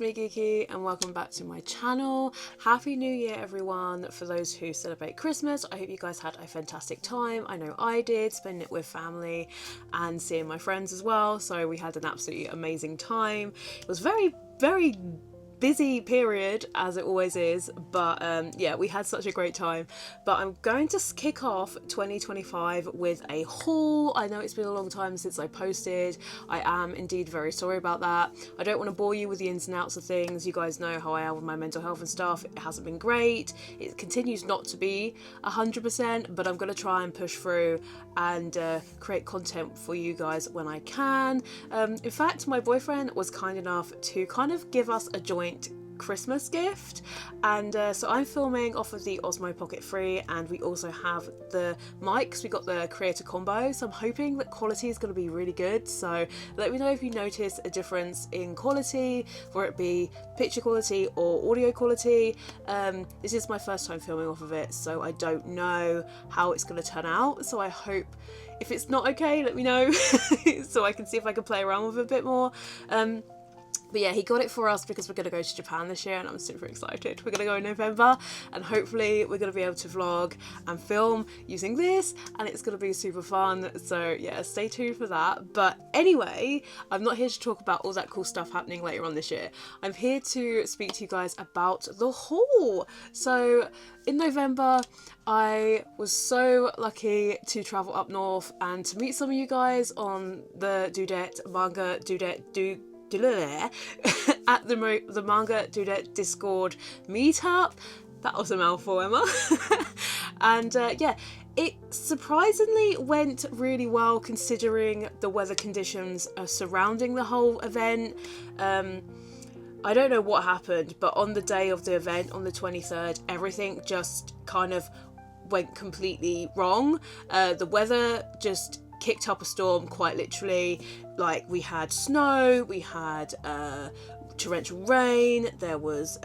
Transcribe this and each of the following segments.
me Geeky and welcome back to my channel. Happy New Year everyone. For those who celebrate Christmas, I hope you guys had a fantastic time. I know I did, spending it with family and seeing my friends as well, so we had an absolutely amazing time. It was very busy period, as it always is, but yeah, we had such a great time. But I'm going to kick off 2025 with a haul. I know it's been a long time since I posted. I am indeed very sorry about that. I don't want to bore you with the ins and outs of things. You guys know how I am with my mental health and stuff. It hasn't been great. It continues not to be 100%, but I'm going to try and push through and create content for you guys when I can. In fact, my boyfriend was kind enough to kind of give us a joint Christmas gift, and so I'm filming off of the Osmo Pocket 3, and we also have the mics. We got the creator combo, so I'm hoping that quality is going to be really good. So let me know if you notice a difference in quality, whether it be picture quality or audio quality. This is my first time filming off of it, so I don't know how it's going to turn out, so I hope if it's not okay, let me know so I can see if I can play around with it a bit more. But yeah, he got it for us because we're going to go to Japan this year and I'm super excited. We're going to go in November and hopefully we're going to be able to vlog and film using this and it's going to be super fun. So yeah, stay tuned for that. But anyway, I'm not here to talk about all that cool stuff happening later on this year. I'm here to speak to you guys about the haul. So in November, I was so lucky to travel up north and to meet some of you guys on the Manga at the Manga Dudette Discord meetup. That was a mouthful, Emma. And yeah, it surprisingly went really well considering the weather conditions surrounding the whole event. I don't know what happened, but on the day of the event, on the 23rd, everything just kind of went completely wrong. The weather just kicked up a storm, quite literally. Like, we had snow, we had torrential rain, there was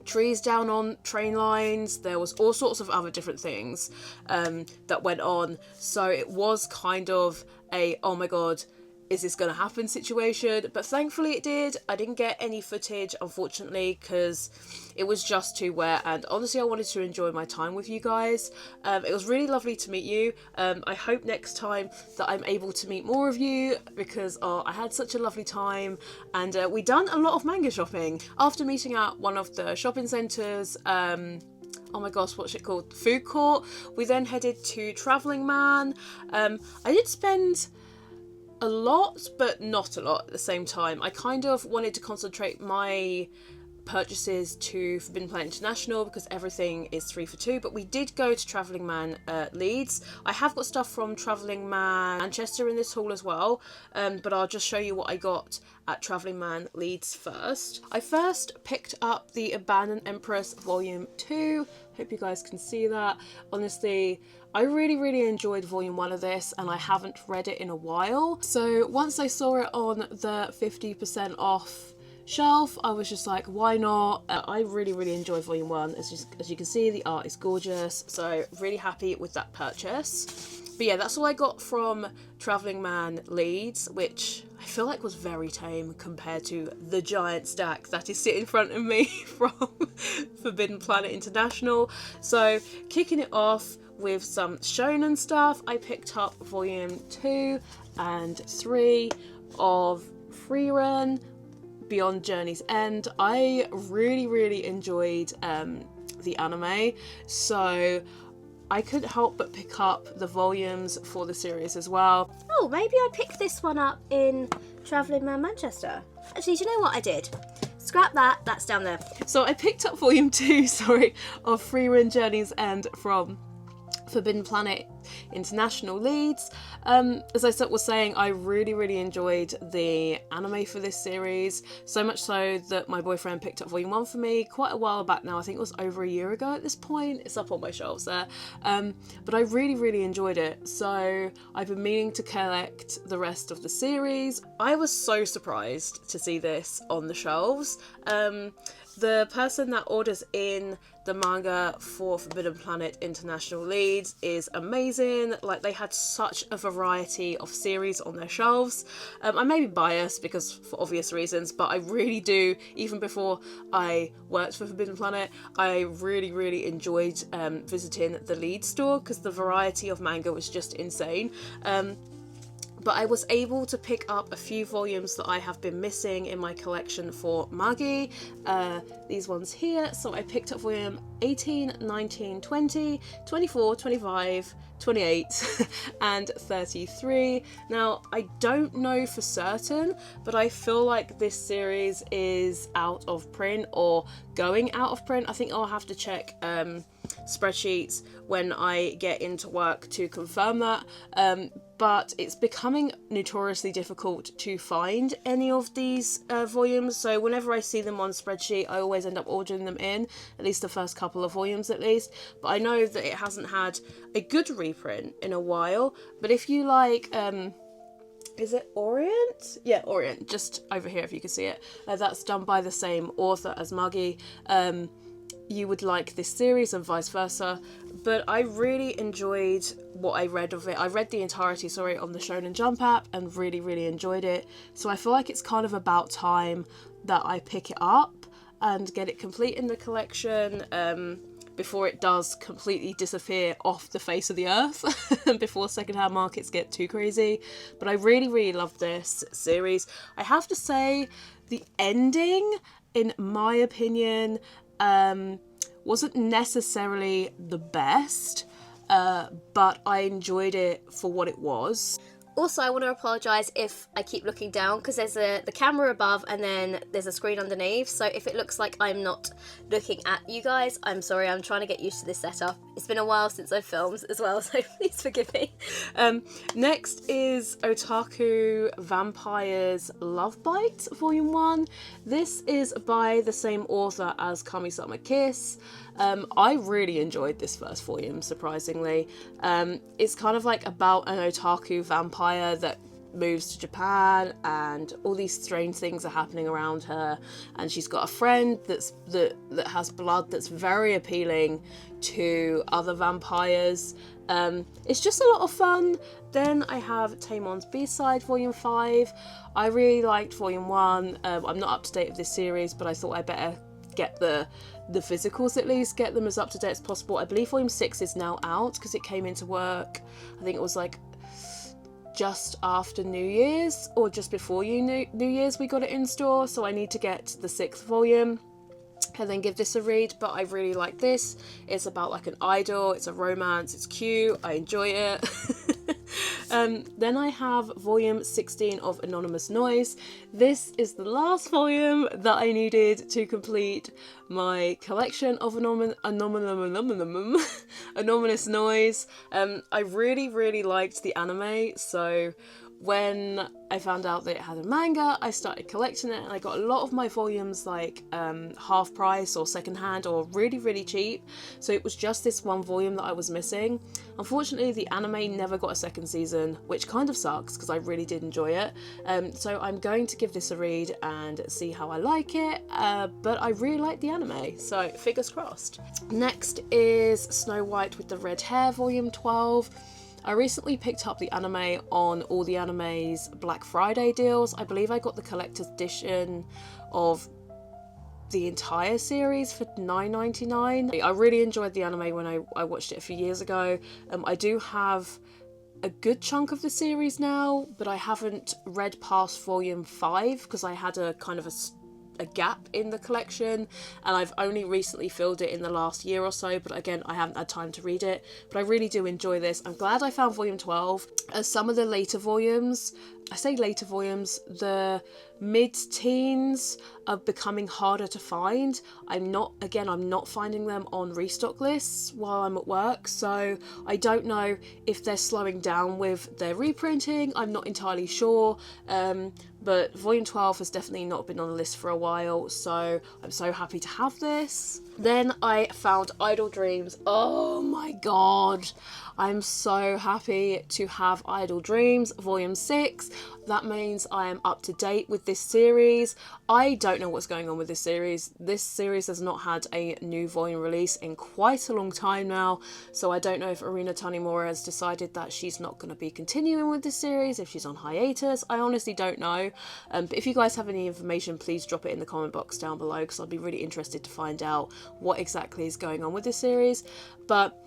trees down on train lines, there was all sorts of other different things that went on. So it was kind of a, oh my god, is this going to happen situation? But thankfully it did. I didn't get any footage, unfortunately, because it was just too wet, and honestly I wanted to enjoy my time with you guys. It was really lovely to meet you. I hope next time that I'm able to meet more of you, because I had such a lovely time, and we done a lot of manga shopping. After meeting at one of the shopping centres, oh my gosh, what's it called? Food court. We then headed to Travelling Man. I did spend a lot, but not a lot at the same time. I kind of wanted to concentrate my purchases to Forbidden Planet International because everything is 3 for 2, but we did go to Travelling Man Leeds. I have got stuff from Travelling Man Manchester in this haul as well, but I'll just show you what I got at Travelling Man Leeds first. I first picked up the Abandoned Empress Volume 2. Hope you guys can see that. Honestly, I really enjoyed volume 1 of this and I haven't read it in a while. So once I saw it on the 50% off shelf, I was just like, why not? I really enjoyed volume 1. As you can see, the art is gorgeous. So really happy with that purchase. But yeah, that's all I got from Travelling Man Leeds, which I feel like was very tame compared to the giant stack that is sitting in front of me from Forbidden Planet International. So kicking it off with some shonen stuff, I picked up volume 2 and 3 of Freerun Beyond Journey's End. I really enjoyed the anime, so I couldn't help but pick up the volumes for the series as well. Oh, maybe I picked this one up in Travelling Man Manchester. Actually, do you know what I did? Scrap that, that's down there. So I picked up volume 2, of Freerun Journey's End from Forbidden Planet International Leeds. As I was saying, I really enjoyed the anime for this series, so much so that my boyfriend picked up volume 1 for me quite a while back now. I think it was over a year ago at this point. It's up on my shelves there. But I really enjoyed it, so I've been meaning to collect the rest of the series. I was so surprised to see this on the shelves. The person that orders in the manga for Forbidden Planet International Leeds is amazing. Like, they had such a variety of series on their shelves. I may be biased because for obvious reasons, but I really do, even before I worked for Forbidden Planet, I really enjoyed visiting the Leeds store because the variety of manga was just insane. But I was able to pick up a few volumes that I have been missing in my collection for Magi. These ones here. So I picked up volume 18, 19, 20, 24, 25, 28 and 33. Now, I don't know for certain, but I feel like this series is out of print or going out of print. I think I'll have to check spreadsheets when I get into work to confirm that. But it's becoming notoriously difficult to find any of these volumes, so whenever I see them on spreadsheet I always end up ordering them in, at least the first couple of volumes at least. But I know that it hasn't had a good reprint in a while, but if you like is it Orient? Yeah, Orient, just over here if you can see it. That's done by the same author as Magi. You would like this series and vice versa. But I really enjoyed what I read of it. I read the entirety, on the Shonen Jump app and really enjoyed it. So I feel like it's kind of about time that I pick it up and get it complete in the collection before it does completely disappear off the face of the earth and before secondhand markets get too crazy. But I really loved this series. I have to say the ending, in my opinion, wasn't necessarily the best, but I enjoyed it for what it was. Also, I want to apologise if I keep looking down, because there's the camera above and then there's a screen underneath, so if it looks like I'm not looking at you guys, I'm sorry, I'm trying to get used to this setup. It's been a while since I've filmed as well, so please forgive me. Next is Otaku Vampires Love Bite Volume 1. This is by the same author as Kami-sama Kiss. I really enjoyed this first volume, surprisingly. It's kind of like about an otaku vampire that moves to Japan and all these strange things are happening around her, and she's got a friend that has blood that's very appealing to other vampires. It's just a lot of fun. Then I have Taemon's B-Side Volume 5. I really liked Volume 1. I'm not up to date with this series, but I thought I better get the physicals, at least get them as up to date as possible. I believe Volume 6 is now out because it came into work, I think it was like just after New Year's or just before New Year's we got it in store, so I need to get the 6th volume and then give this a read. But I really like this. It's about like an idol, it's a romance, it's cute, I enjoy it. Then I have volume 16 of Anonymous Noise. This is the last volume that I needed to complete my collection of Anonymous Noise. I really liked the anime, so when I found out that it had a manga, I started collecting it, and I got a lot of my volumes like half price or second hand or really cheap, so it was just this one volume that I was missing. Unfortunately, the anime never got a second season, which kind of sucks because I really did enjoy it. So I'm going to give this a read and see how I like it, but I really like the anime, so fingers crossed. Next is Snow White with the Red Hair Volume 12. I recently picked up the anime on All the Anime's Black Friday deals. I believe I got the collector's edition of the entire series for $9.99. I really enjoyed the anime when I watched it a few years ago. I do have a good chunk of the series now, but I haven't read past volume 5 because I had a kind of a gap in the collection, and I've only recently filled it in the last year or so, but again I haven't had time to read it. But I really do enjoy this. I'm glad I found volume 12. Some of the later volumes, I say later volumes, the mid-teens are becoming harder to find. I'm not finding them on restock lists while I'm at work, so I don't know if they're slowing down with their reprinting. I'm not entirely sure, but volume 12 has definitely not been on the list for a while, so I'm so happy to have this. Then I found Idle Dreams. Oh my god, I'm so happy to have Idle Dreams Volume 6. That means I am up to date with this series. I don't know what's going on with this series. This series has not had a new volume release in quite a long time now, so I don't know if Arina Tanimura has decided that she's not going to be continuing with this series, if she's on hiatus. I honestly don't know. But if you guys have any information, please drop it in the comment box down below, because I'd be really interested to find out what exactly is going on with this series. But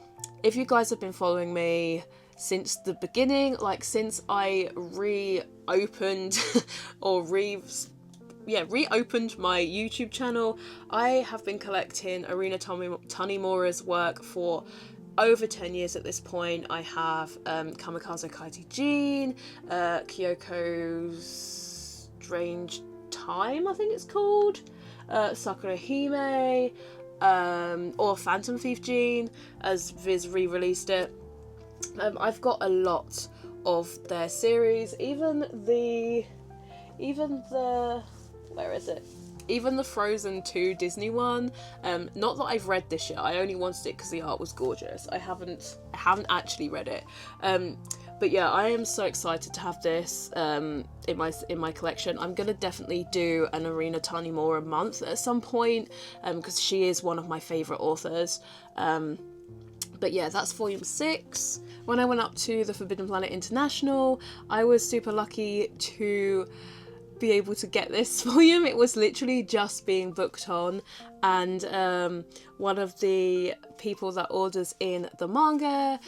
if you guys have been following me since the beginning, like since I reopened or reopened my YouTube channel, I have been collecting Arina Tanimura's work for over 10 years at this point. I have Kamikaze Kaiti Jean, Kyoko's Strange Time, I think it's called, Sakura Hime, or Phantom Thief Jean, as Viz re-released it. I've got a lot of their series, even the where is it? Even the Frozen 2 Disney one. Not that I've read this yet. I only wanted it because the art was gorgeous. I haven't actually read it. But yeah, I am so excited to have this in my collection. I'm gonna definitely do an Arina Tanimura month at some point, because she is one of my favourite authors. But yeah, that's volume 6. When I went up to the Forbidden Planet International, I was super lucky to be able to get this volume. It was literally just being booked on, and one of the people that orders in the manga,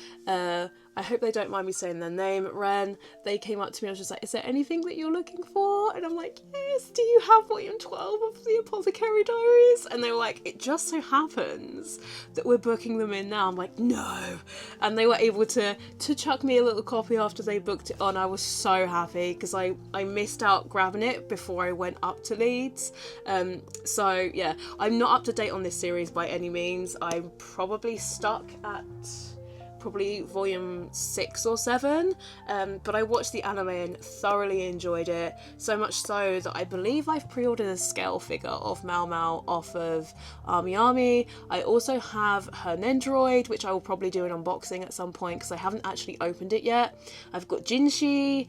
I hope they don't mind me saying their name, Ren, they came up to me and was just like, is there anything that you're looking for? And I'm like, yes, do you have volume 12 of the Apothecary Diaries? And they were like, it just so happens that we're booking them in now. I'm like, no. And they were able to chuck me a little copy after they booked it on. I was so happy because I missed out grabbing it before I went up to Leeds. So yeah, I'm not up to date on this series by any means. I'm probably stuck at volume 6 or 7, but I watched the anime and thoroughly enjoyed it, so much so that I believe I've pre-ordered a scale figure of Mao Mao off of Ami Ami. I also have her Nendoroid, which I will probably do an unboxing at some point because I haven't actually opened it yet. I've got Jinshi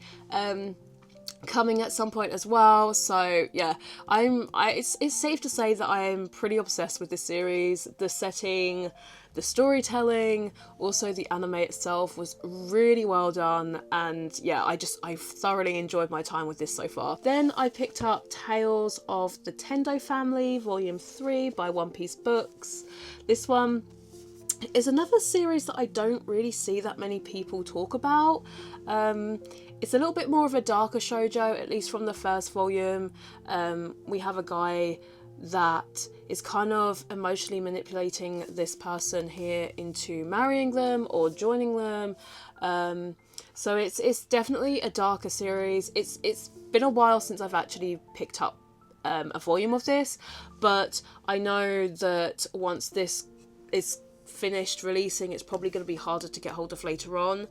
coming at some point as well, so yeah, it's safe to say that I'm pretty obsessed with this series. The setting, the storytelling, also the anime itself was really well done, and yeah, I've thoroughly enjoyed my time with this so far. Then I picked up Tales of the Tendo Family Volume 3 by One Piece Books. This one is another series that I don't really see that many people talk about. It's a little bit more of a darker shoujo, at least from the first volume. We have a guy that is kind of emotionally manipulating this person here into marrying them or joining them. So it's definitely a darker series. It's been a while since I've actually picked up a volume of this, but I know that once this is finished releasing, it's probably going to be harder to get hold of later on.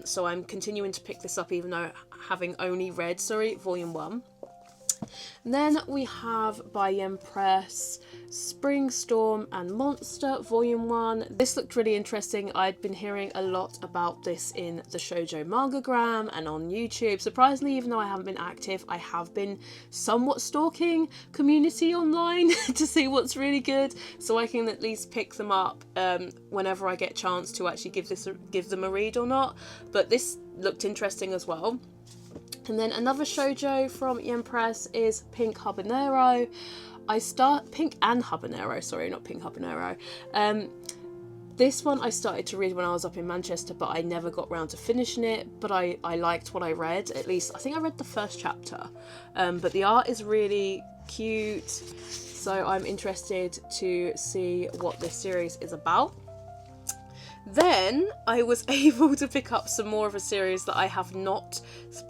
So I'm continuing to pick this up even though having only read, volume 1. And then we have by Yen Press Spring Storm and Monster Volume 1. This looked really interesting. I'd been hearing a lot about this in the Shojo Mangagram and on YouTube. Surprisingly, even though I haven't been active, I have been somewhat stalking community online to see what's really good, so I can at least pick them up whenever I get a chance to actually give them a read or not. But this looked interesting as well. And then another shoujo from Yen Press is Pink Habanero. Pink and Habanero, sorry, not Pink Habanero. This one I started to read when I was up in Manchester, but I never got round to finishing it. But I liked what I read, at least I think I read the first chapter. But the art is really cute, so I'm interested to see what this series is about. Then I was able to pick up some more of a series that I have not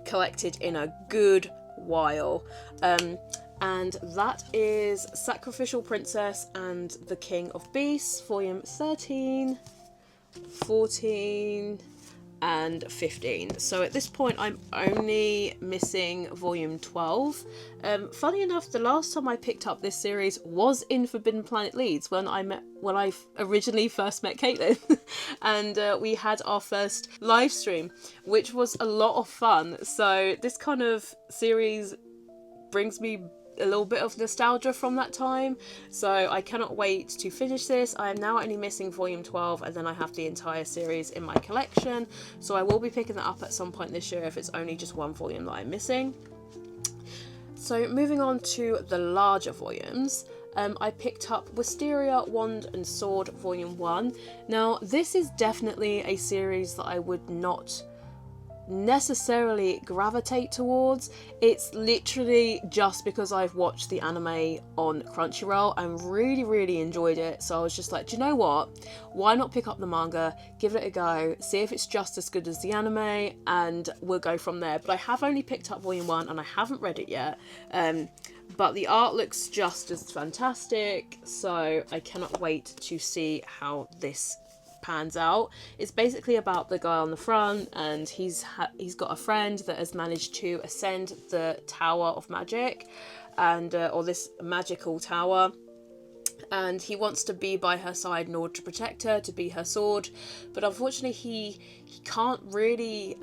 collected in a good while. And that is Sacrificial Princess and the King of Beasts, Volume 13, 14, and 15. So at this point I'm only missing volume 12. Funny enough, the last time I picked up this series was in Forbidden Planet Leeds when I originally first met Caitlin and we had our first live stream, which was a lot of fun. So this kind of series brings me a little bit of nostalgia from that time, so I cannot wait to finish this. I am now only missing volume 12 and then I have the entire series in my collection, so I will be picking that up at some point this year if it's only just one volume that I'm missing. So moving on to the larger volumes, I picked up Wisteria Wand and Sword volume 1. Now this is definitely a series that I would not necessarily gravitate towards. It's literally just because I've watched the anime on Crunchyroll and really enjoyed it, so I was just like, do you know what, why not pick up the manga, give it a go, see if it's just as good as the anime, and we'll go from there. But I have only picked up volume 1 and I haven't read it yet, but the art looks just as fantastic, so I cannot wait to see how this pans out. It's basically about the guy on the front, and he's got a friend that has managed to ascend the Tower of Magic, and or this magical tower, and he wants to be by her side in order to protect her, to be her sword, but unfortunately he can't really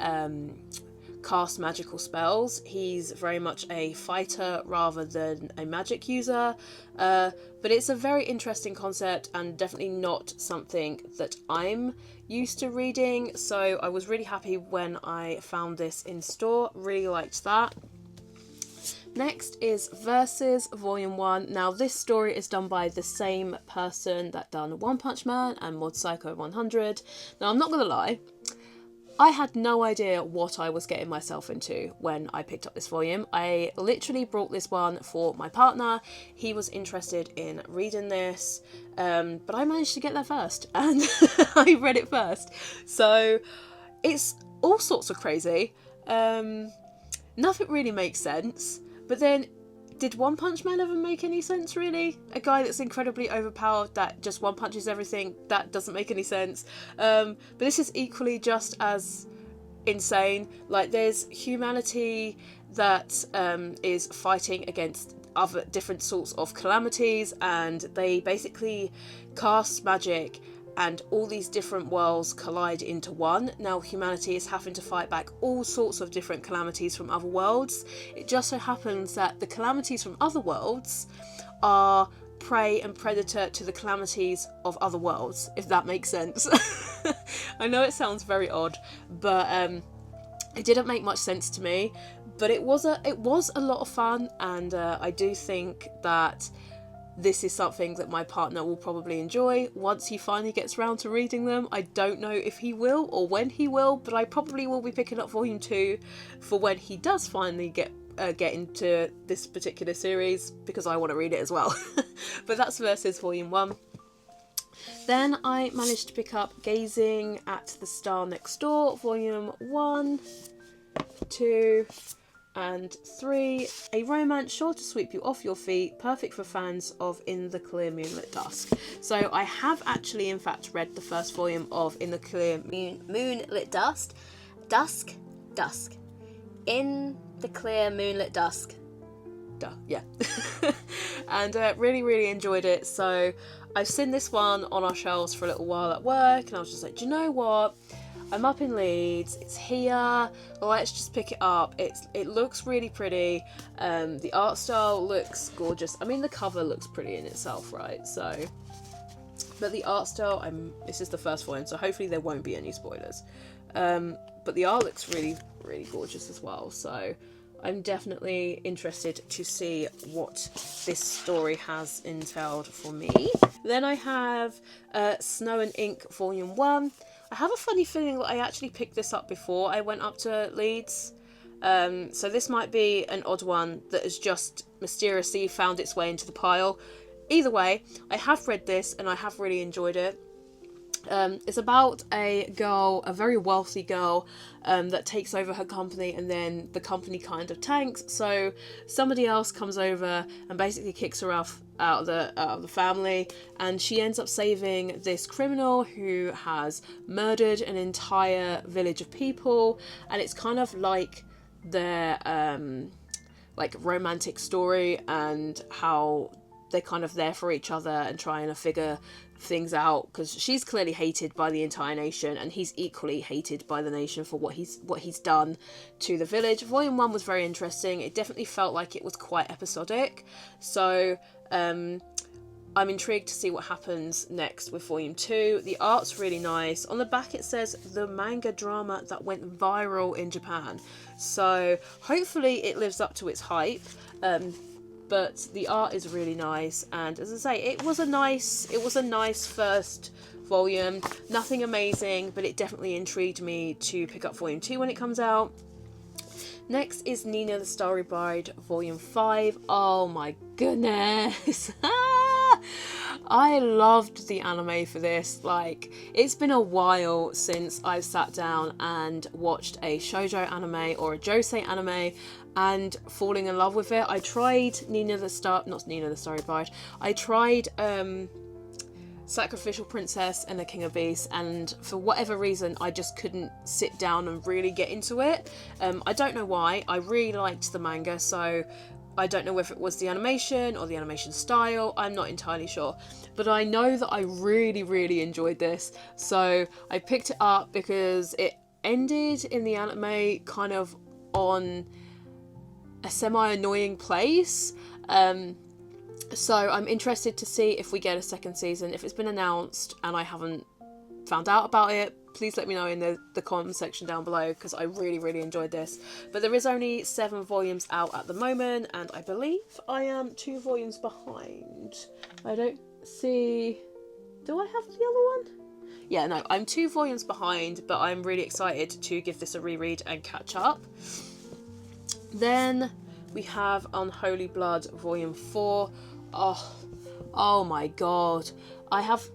cast magical spells. He's very much a fighter rather than a magic user, but it's a very interesting concept and definitely not something that I'm used to reading, so I was really happy when I found this in store. Really liked that. Next is Versus Volume 1. Now this story is done by the same person that done One Punch Man and Mod Psycho 100. Now I'm not gonna lie, I had no idea what I was getting myself into when I picked up this volume. I literally brought this one for my partner. He was interested in reading this, but I managed to get there first and I read it first. So it's all sorts of crazy. Nothing really makes sense, but then did One Punch Man ever make any sense, really? A guy that's incredibly overpowered that just one punches everything, that doesn't make any sense. But this is equally just as insane. Like, there's humanity that is fighting against other different sorts of calamities, and they basically cast magic and all these different worlds collide into one. Now humanity is having to fight back all sorts of different calamities from other worlds. It just so happens that the calamities from other worlds are prey and predator to the calamities of other worlds, if that makes sense. I know it sounds very odd, but it didn't make much sense to me, but it was a lot of fun, and I do think that this is something that my partner will probably enjoy once he finally gets around to reading them. I don't know if he will or when he will, but I probably will be picking up volume 2 for when he does finally get into this particular series, because I want to read it as well. But that's Versus volume 1. Then I managed to pick up Gazing at the Star Next Door volume 1, 2, and 3, a romance sure to sweep you off your feet, perfect for fans of In the Clear Moonlit Dusk. So I have actually in fact read the first volume of In the Clear Moonlit Dusk. In the Clear Moonlit Dusk. Yeah. And really enjoyed it. So I've seen this one on our shelves for a little while at work, and I was just like, do you know what? I'm up in Leeds, it's here, let's just pick it up. It looks really pretty, the art style looks gorgeous. I mean, the cover looks pretty in itself, right? So, but the art style, this is the first volume, so hopefully there won't be any spoilers. But the art looks really gorgeous as well, so I'm definitely interested to see what this story has entailed for me. Then I have Snow and Ink Volume 1. I have a funny feeling that I actually picked this up before I went up to Leeds. So this might be an odd one that has just mysteriously found its way into the pile. Either way, I have read this and I have really enjoyed it. It's about a girl, a very wealthy girl, that takes over her company, and then the company kind of tanks. So somebody else comes over and basically kicks her off out of the family, and she ends up saving this criminal who has murdered an entire village of people. And it's kind of like their like romantic story, and how they're kind of there for each other and trying to figure things out, because she's clearly hated by the entire nation, and he's equally hated by the nation for what he's done to the village. Volume 1 was very interesting. It definitely felt like it was quite episodic, so I'm intrigued to see what happens next with Volume 2. The art's really nice. On the back it says the manga drama that went viral in Japan, so hopefully it lives up to its hype. But the art is really nice, and as I say, it was a nice first volume. Nothing amazing, but it definitely intrigued me to pick up Volume 2 when it comes out. Next is Nina the Starry Bride Volume 5. Oh my goodness. I loved the anime for this. Like, it's been a while since I've sat down and watched a shoujo anime or a josei anime and falling in love with it. I tried not Nina the Starry Bride. I tried Sacrificial Princess and the King of Beasts, and for whatever reason I just couldn't sit down and really get into it. I don't know why. I really liked the manga, so I don't know if it was the animation or the animation style. I'm not entirely sure, but I know that I really, really enjoyed this, so I picked it up because it ended in the anime kind of on a semi-annoying place. So I'm interested to see if we get a second season. If it's been announced and I haven't found out about it, please let me know in the comment section down below, because I really, really enjoyed this. But there is only 7 volumes out at the moment, and I believe I am 2 volumes behind. I don't see... Do I have the other one? Yeah, no, I'm 2 volumes behind, but I'm really excited to give this a reread and catch up. Then we have Unholy Blood Volume 4. Oh my god. I have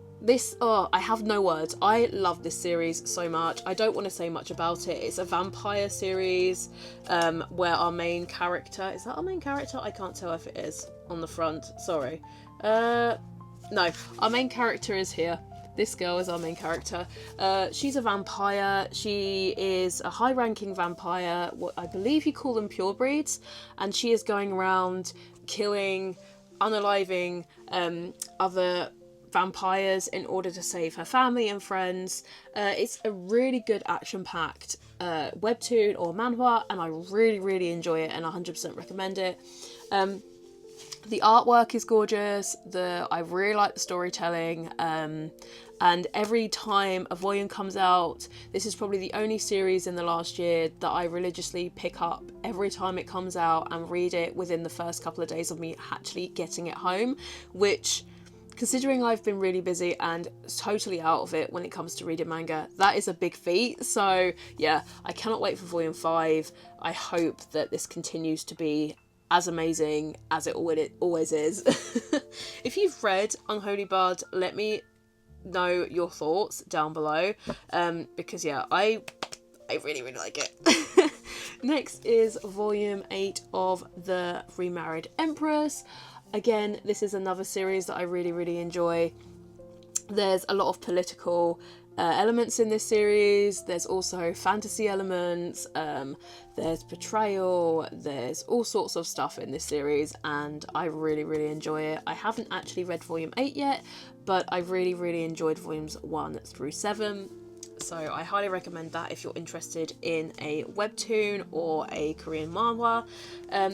no words. I love this series so much. I don't want to say much about it. It's a vampire series where our main character... Is that our main character? I can't tell if it is on the front. Sorry. No, our main character is here. This girl is our main character. She's a vampire. She is a high-ranking vampire. What I believe you call them purebreeds. And she is going around killing, unaliving other vampires in order to save her family and friends. It's a really good action-packed webtoon or manhwa, and I really, really enjoy it and 100% recommend it. The artwork is gorgeous. I really like the storytelling. And every time a volume comes out, this is probably the only series in the last year that I religiously pick up every time it comes out and read it within the first couple of days of me actually getting it home, which, considering I've been really busy and totally out of it when it comes to reading manga, that is a big feat. So yeah, I cannot wait for Volume 5. I hope that this continues to be as amazing as it always is. If you've read Unholy Blood, let me know your thoughts down below, because yeah, I really, really like it. Next is Volume 8 of The Remarried Empress. Again, this is another series that I really, really enjoy. There's a lot of political elements in this series. There's also fantasy elements. There's betrayal. There's all sorts of stuff in this series, and I really, really enjoy it. I haven't actually read Volume 8 yet, but I really, really enjoyed Volumes 1 through 7. So I highly recommend that if you're interested in a webtoon or a Korean manhwa.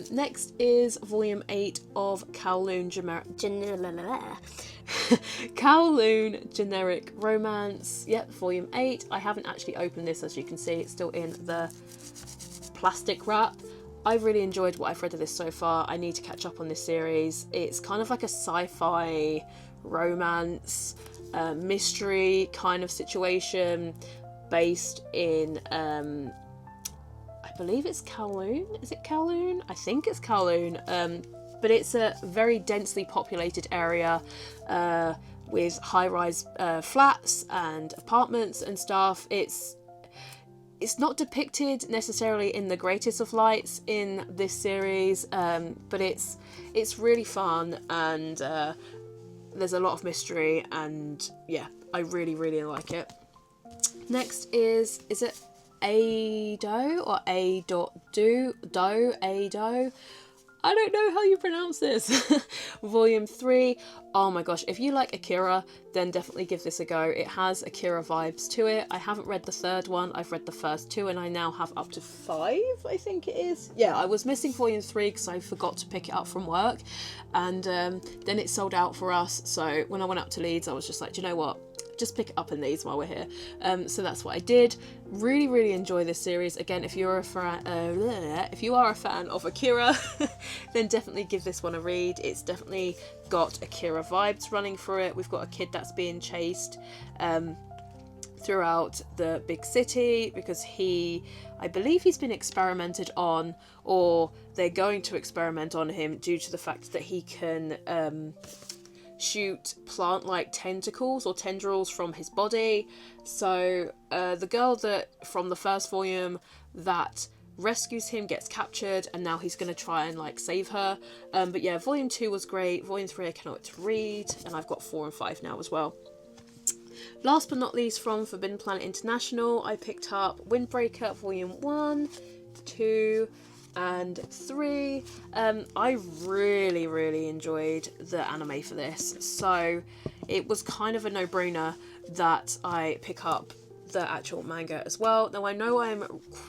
Next is Volume 8 of Kowloon Kowloon Generic Romance. Yep, Volume 8. I haven't actually opened this, as you can see. It's still in the plastic wrap. I've really enjoyed what I've read of this so far. I need to catch up on this series. It's kind of like a sci-fi romance mystery kind of situation based in I believe it's Kowloon. Is it Kowloon? I think it's Kowloon. But it's a very densely populated area with high-rise flats and apartments and stuff. It's not depicted necessarily in the greatest of lights in this series, but it's really fun, and there's a lot of mystery, and yeah, I really, really like it. Next is it Ado or A.Do? Ado? I don't know how you pronounce this. Volume 3. Oh my gosh, if you like Akira, then definitely give this a go. It has Akira vibes to it. I haven't read the third one. I've read the first 2, and I now have up to 5, I think it is. Yeah, I was missing Volume 3 because I forgot to pick it up from work, and then it sold out for us. So when I went up to Leeds, I was just like, do you know what? Just pick it up in these while we're here. So that's what I did. Really, really enjoy this series. Again, if you are a fan of Akira, then definitely give this one a read. It's definitely got Akira vibes running through it. We've got a kid that's being chased throughout the big city because I believe he's been experimented on, or they're going to experiment on him due to the fact that he can shoot plant-like tentacles or tendrils from his body. So the girl that from the first volume that rescues him gets captured, and now he's going to try and like save her. But yeah, volume 2 was great. Volume 3 I cannot wait to read, and I've got 4 and 5 now as well. Last but not least, from Forbidden Planet International, I picked up Windbreaker Volume 1, 2 and 3. I really, really enjoyed the anime for this, so it was kind of a no-brainer that I pick up the actual manga as well. Now I know I'm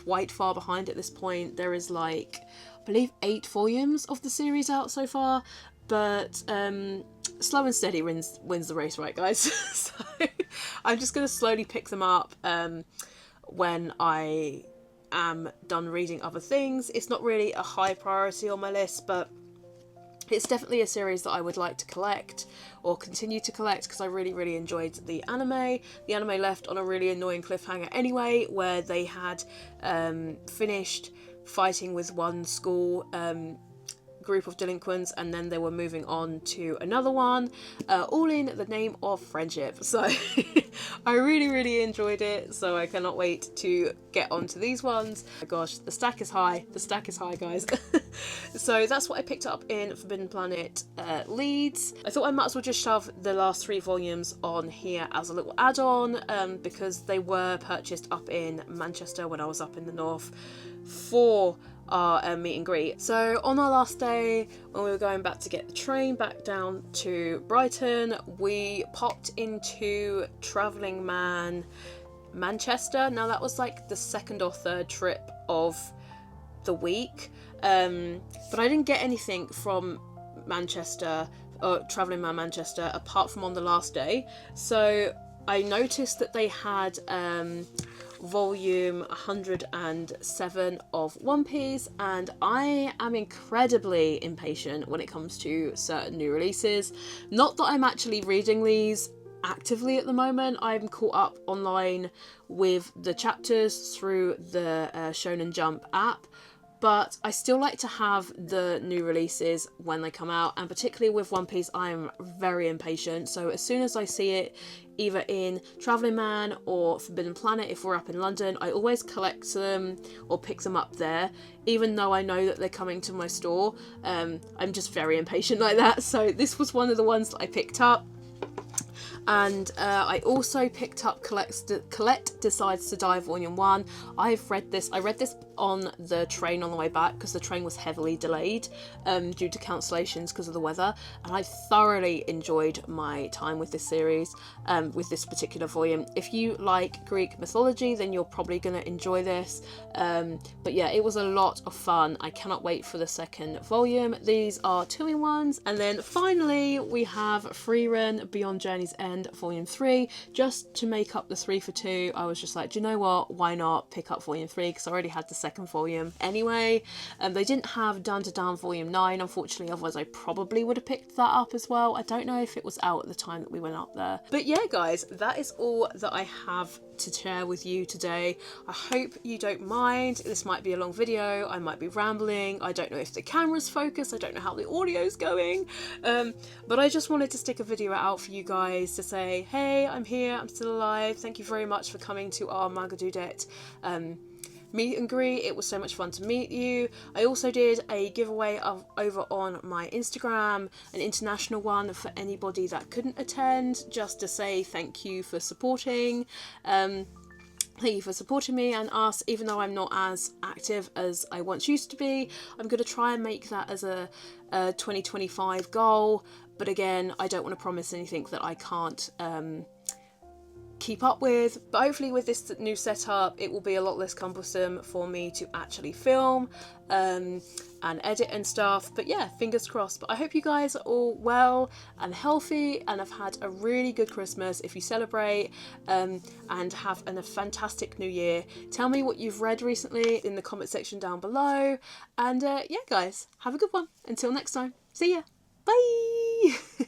quite far behind at this point. There is like, I believe 8 volumes of the series out so far, but slow and steady wins the race, right guys? So I'm just going to slowly pick them up when I am done reading other things. It's not really a high priority on my list, but it's definitely a series that I would like to collect or continue to collect because I really, really enjoyed the anime. The anime left on a really annoying cliffhanger anyway, where they had finished fighting with one school group of delinquents, and then they were moving on to another one, all in the name of friendship. So I really, really enjoyed it, so I cannot wait to get onto these ones. Oh my gosh, the stack is high, guys. So that's what I picked up in Forbidden Planet Leeds. I thought I might as well just shove the last 3 volumes on here as a little add-on, because they were purchased up in Manchester when I was up in the north for our meet and greet. So on our last day, when we were going back to get the train back down to Brighton, we popped into Travelling Man Manchester. Now that was like the 2nd or 3rd trip of the week, but I didn't get anything from Manchester or Travelling Man Manchester apart from on the last day. So I noticed that they had volume 107 of One Piece, and I am incredibly impatient when it comes to certain new releases. Not that I'm actually reading these actively at the moment. I'm caught up online with the chapters through the Shonen Jump app, but I still like to have the new releases when they come out, and particularly with One Piece I'm very impatient. So as soon as I see it either in Travelling Man or Forbidden Planet, if we're up in London, I always collect them or pick them up there, even though I know that they're coming to my store. I'm just very impatient like that. So this was one of the ones that I picked up. And I also picked up Colette Decides to Die Volume 1. I read this on the train on the way back because the train was heavily delayed due to cancellations because of the weather, and I thoroughly enjoyed my time with this series, with this particular volume. If you like Greek mythology, then you're probably going to enjoy this, but yeah, it was a lot of fun. I cannot wait for the 2nd volume. These are 2-in-1s, and then finally we have Free Run Beyond Journey's End end volume 3 just to make up the 3 for 2. I was just like, do you know what, why not pick up volume 3 because I already had the second volume anyway. They didn't have Down to Down volume 9 unfortunately, otherwise I probably would have picked that up as well. I don't know if it was out at the time that we went up there. But yeah guys, that is all that I have to share with you today. I hope you don't mind. This might be a long video, I might be rambling, I don't know if the camera's focused, I don't know how the audio's going, but I just wanted to stick a video out for you guys to say, hey, I'm here, I'm still alive, thank you very much for coming to our Manga Dudette meet and greet. It was so much fun to meet you. I also did a giveaway over on my Instagram, an international one for anybody that couldn't attend, just to say thank you for supporting. Thank you for supporting me and us, even though I'm not as active as I once used to be. I'm going to try and make that as a 2025 goal, but again, I don't want to promise anything that I can't keep up with. But hopefully with this new setup it will be a lot less cumbersome for me to actually film and edit and stuff. But yeah, fingers crossed. But I hope you guys are all well and healthy and have had a really good Christmas if you celebrate, and have a fantastic new year. Tell me what you've read recently in the comment section down below, and yeah guys, have a good one. Until next time, see ya, bye.